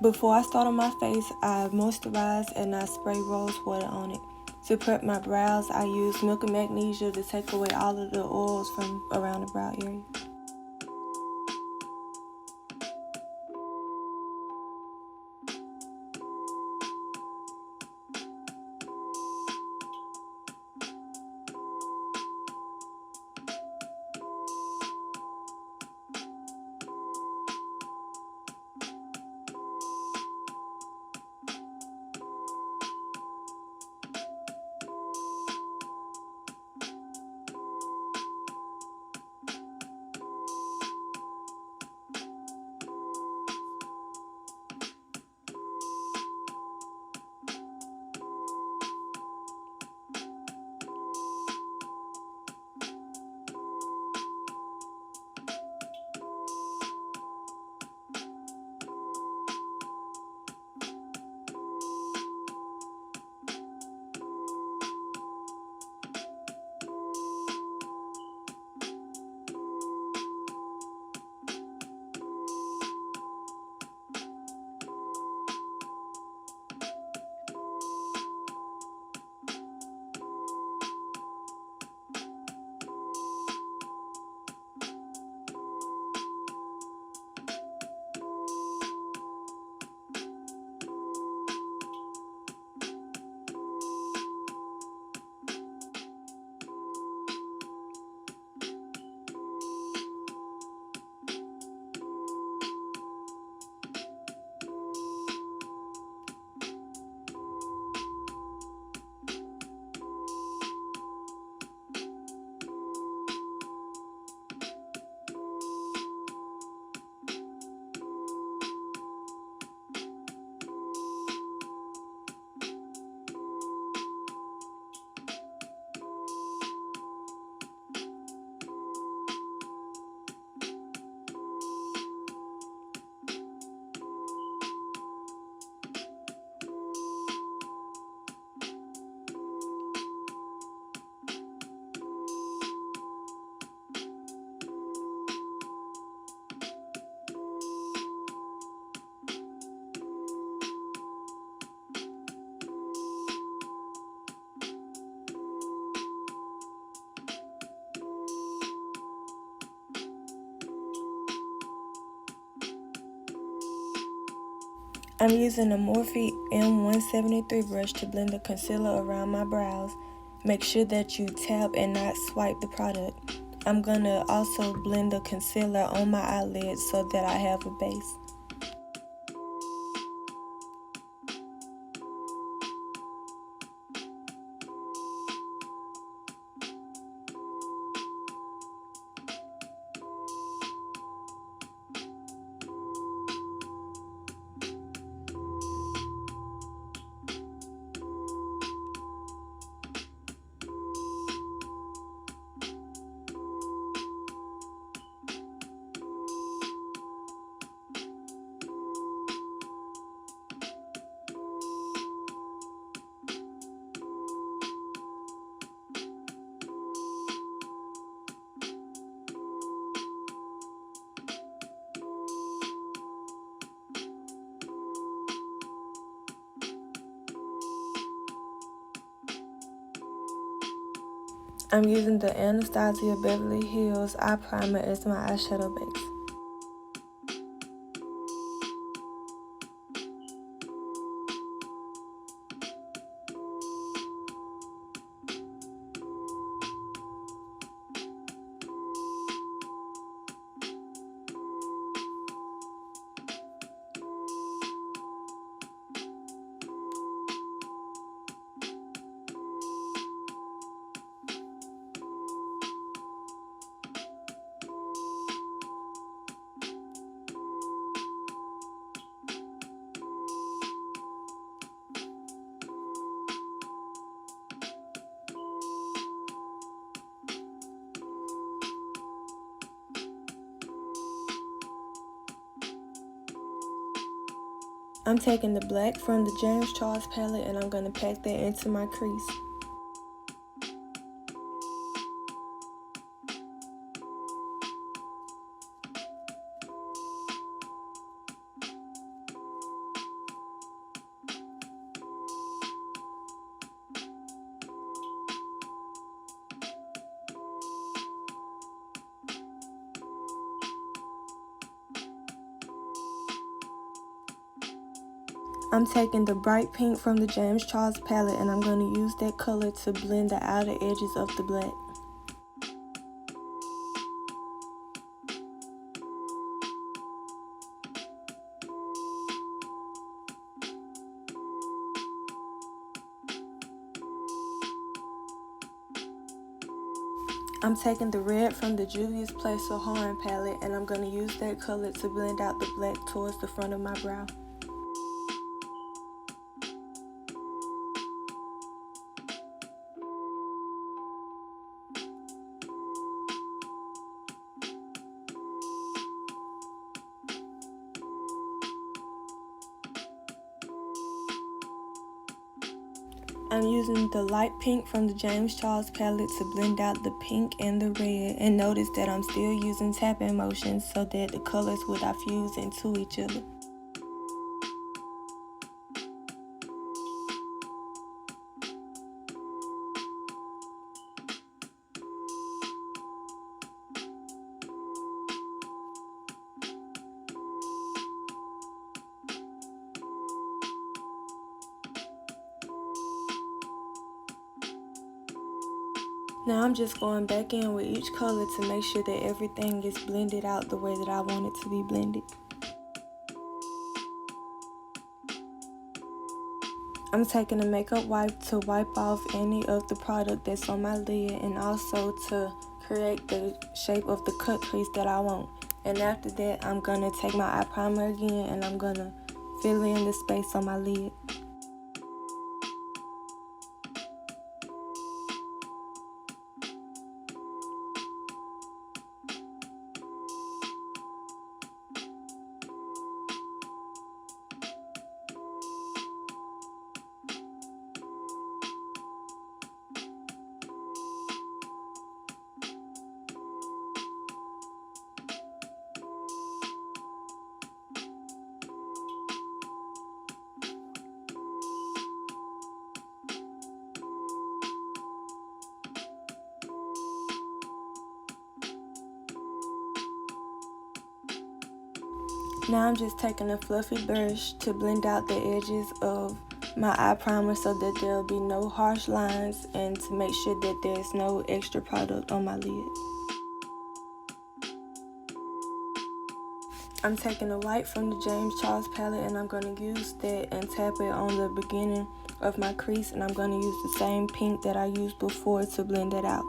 Before I start on my face, I moisturize and I spray rose water on it. To prep my brows, I use milk and magnesia to take away all of the oils from around the brow area. I'm using a Morphe M173 brush to blend the concealer around my brows. Make sure that you tap and not swipe the product. I'm gonna also blend the concealer on my eyelids so that I have a base. I'm using the Anastasia Beverly Hills Eye Primer as my eyeshadow base. I'm taking the black from the James Charles palette and I'm going to pack that into my crease. I'm taking the bright pink from the James Charles palette and I'm going to use that color to blend the outer edges of the black. I'm taking the red from the Juvia's Place Saharan palette and I'm going to use that color to blend out the black towards the front of my brow. I'm using the light pink from the James Charles palette to blend out the pink and the red, and notice that I'm still using tapping motions so that the colors will diffuse into each other. Now I'm just going back in with each color to make sure that everything is blended out the way that I want it to be blended. I'm taking a makeup wipe to wipe off any of the product that's on my lid and also to create the shape of the cut crease that I want. And after that, I'm going to take my eye primer again and I'm going to fill in the space on my lid. Now I'm just taking a fluffy brush to blend out the edges of my eye primer so that there will be no harsh lines and to make sure that there's no extra product on my lid. I'm taking a white from the James Charles palette and I'm going to use that and tap it on the beginning of my crease, and I'm going to use the same pink that I used before to blend it out.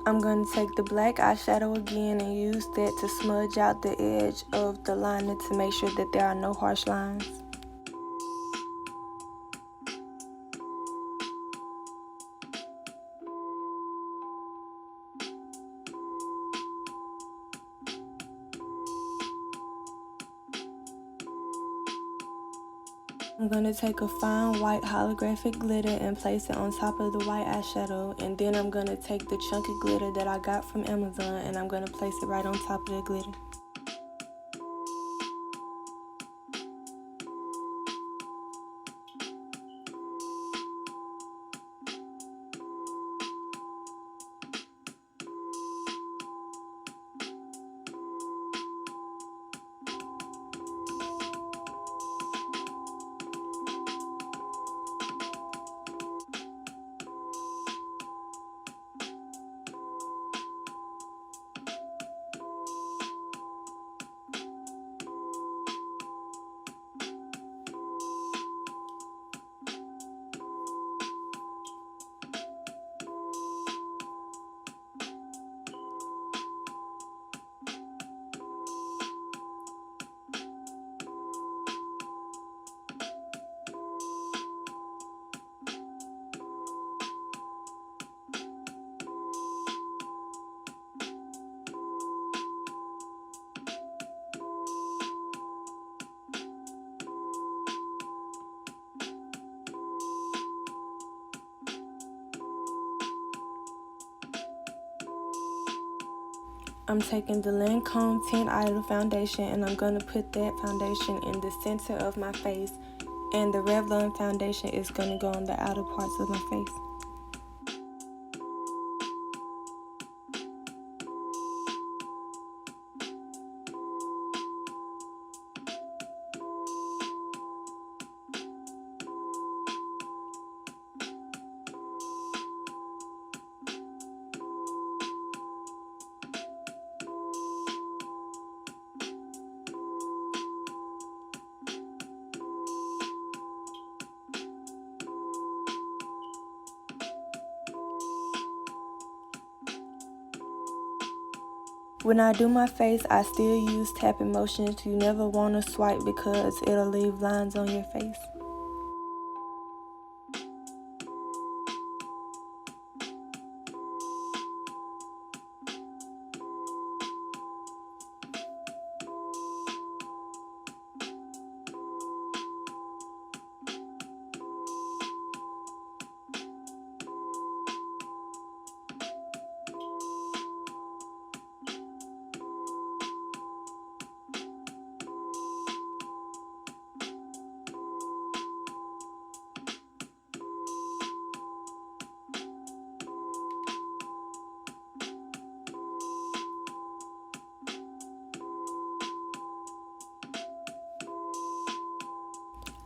I'm going to take the black eyeshadow again and use that to smudge out the edge of the liner to make sure that there are no harsh lines. I'm going to take a fine white holographic glitter and place it on top of the white eyeshadow, and then I'm going to take the chunky glitter that I got from Amazon and I'm going to place it right on top of the glitter. I'm taking the Lancome Tint Idole foundation and I'm going to put that foundation in the center of my face, and the Revlon foundation is going to go on the outer parts of my face. When I do my face, I still use tapping motions. You never want to swipe because it'll leave lines on your face.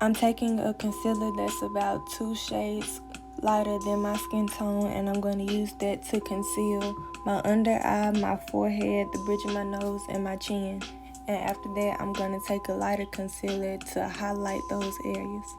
I'm taking a concealer that's about 2 shades lighter than my skin tone, and I'm going to use that to conceal my under eye, my forehead, the bridge of my nose, and my chin. And after that, I'm going to take a lighter concealer to highlight those areas.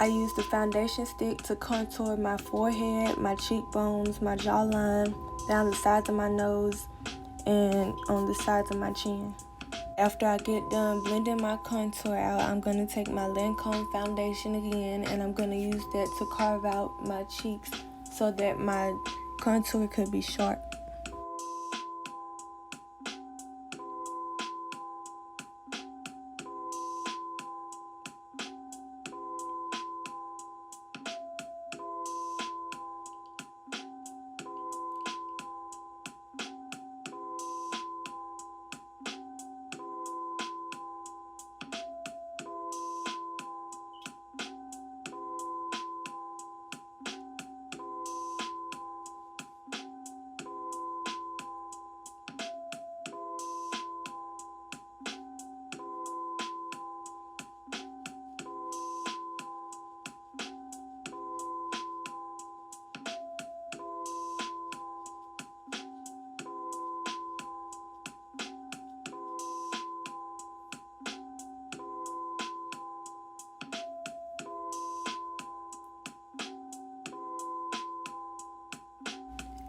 I use the foundation stick to contour my forehead, my cheekbones, my jawline, down the sides of my nose, and on the sides of my chin. After I get done blending my contour out, I'm going to take my Lancome foundation again, and I'm going to use that to carve out my cheeks so that my contour could be sharp.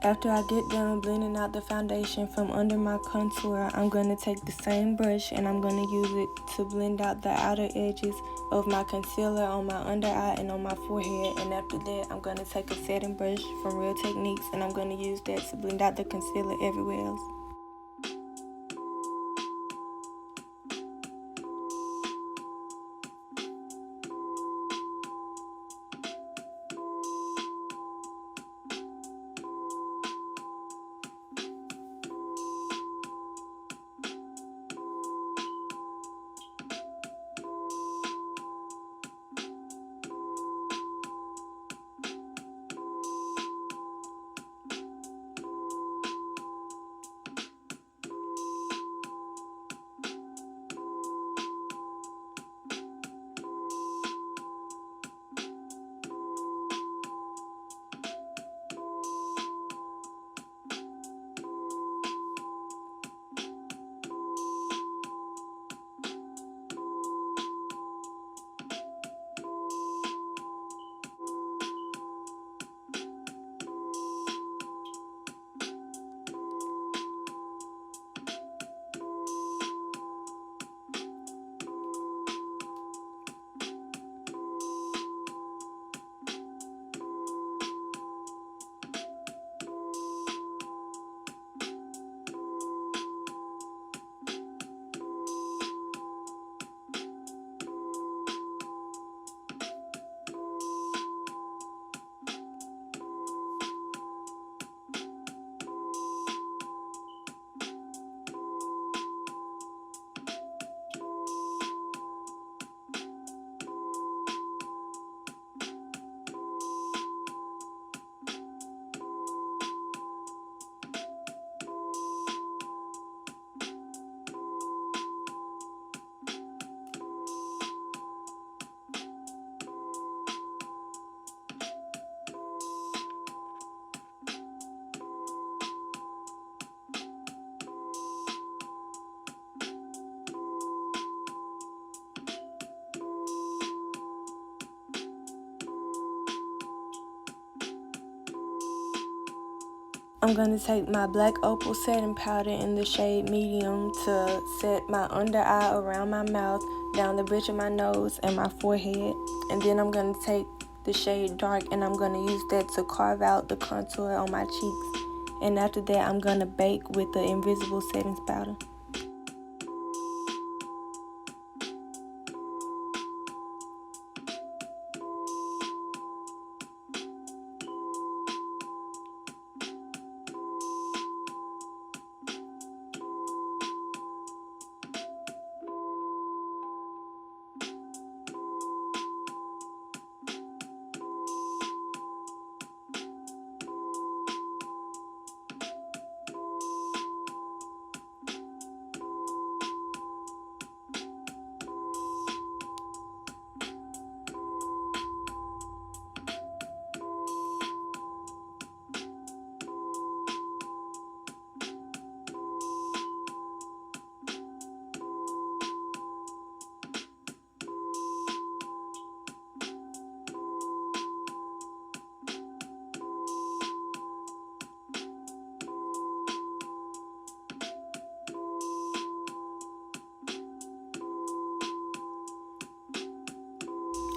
After I get done blending out the foundation from under my contour, I'm going to take the same brush and I'm going to use it to blend out the outer edges of my concealer on my under eye and on my forehead. And after that, I'm going to take a setting brush from Real Techniques and I'm going to use that to blend out the concealer everywhere else. I'm going to take my black opal setting powder in the shade medium to set my under eye, around my mouth, down the bridge of my nose, and my forehead. And then I'm going to take the shade dark and I'm going to use that to carve out the contour on my cheeks. And after that, I'm going to bake with the invisible settings powder.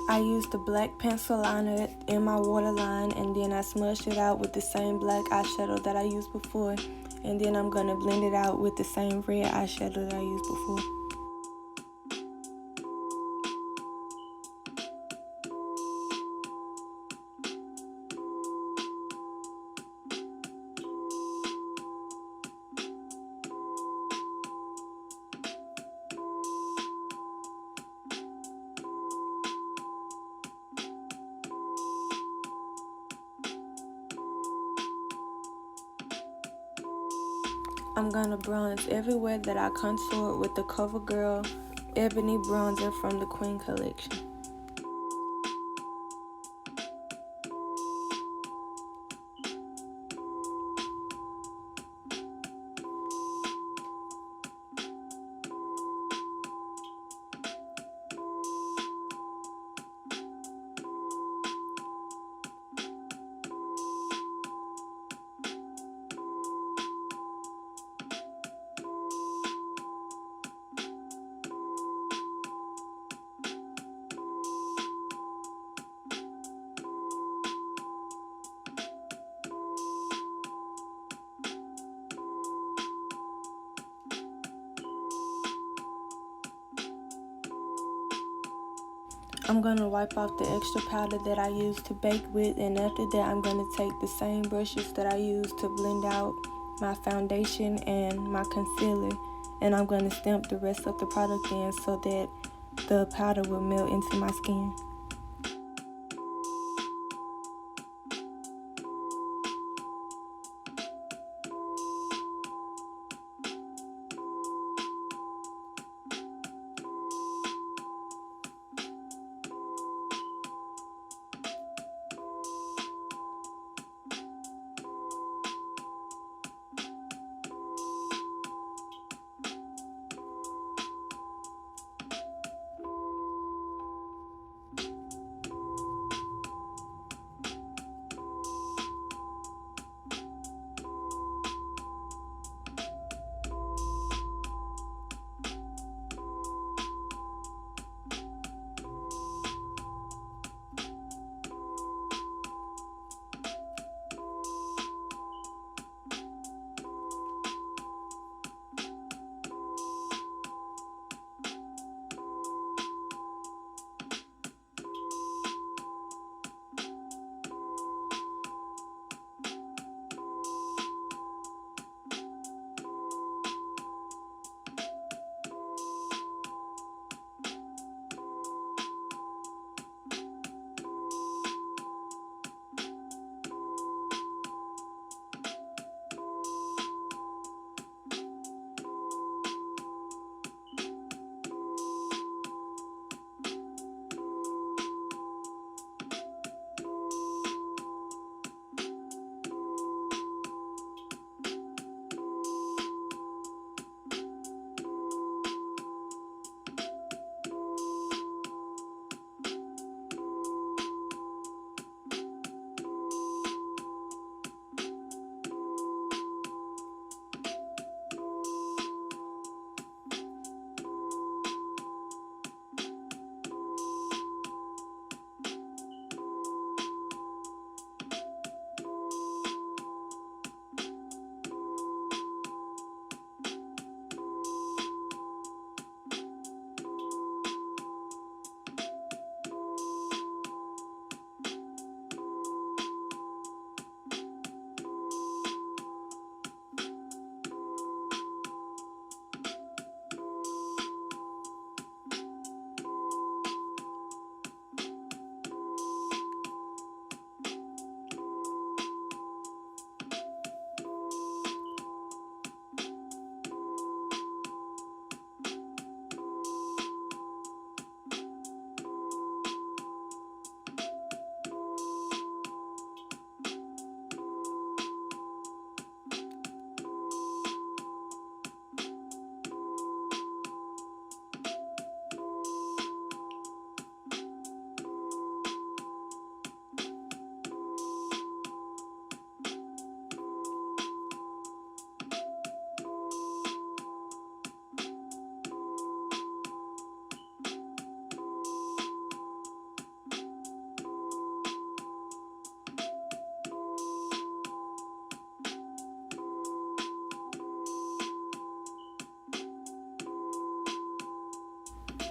I used the black pencil liner in my waterline, and then I smudged it out with the same black eyeshadow that I used before, and then I'm going to blend it out with the same red eyeshadow that I used before. I'm gonna bronze everywhere that I contour with the Covergirl Ebony bronzer from the Queen collection. I'm going to wipe off the extra powder that I used to bake with, and after that I'm going to take the same brushes that I used to blend out my foundation and my concealer, and I'm going to stamp the rest of the product in so that the powder will melt into my skin.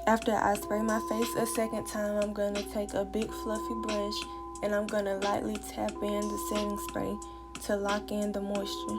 After I spray my face a second time, I'm going to take a big fluffy brush and I'm going to lightly tap in the setting spray to lock in the moisture.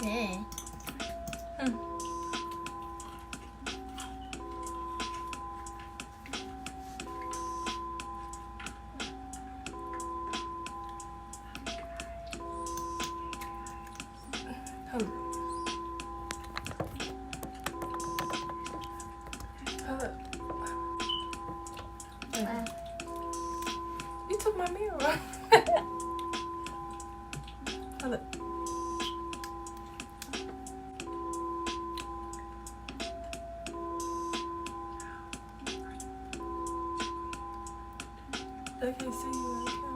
Yeah. Hold up. You took my mirror. Hold up. I can see you right now.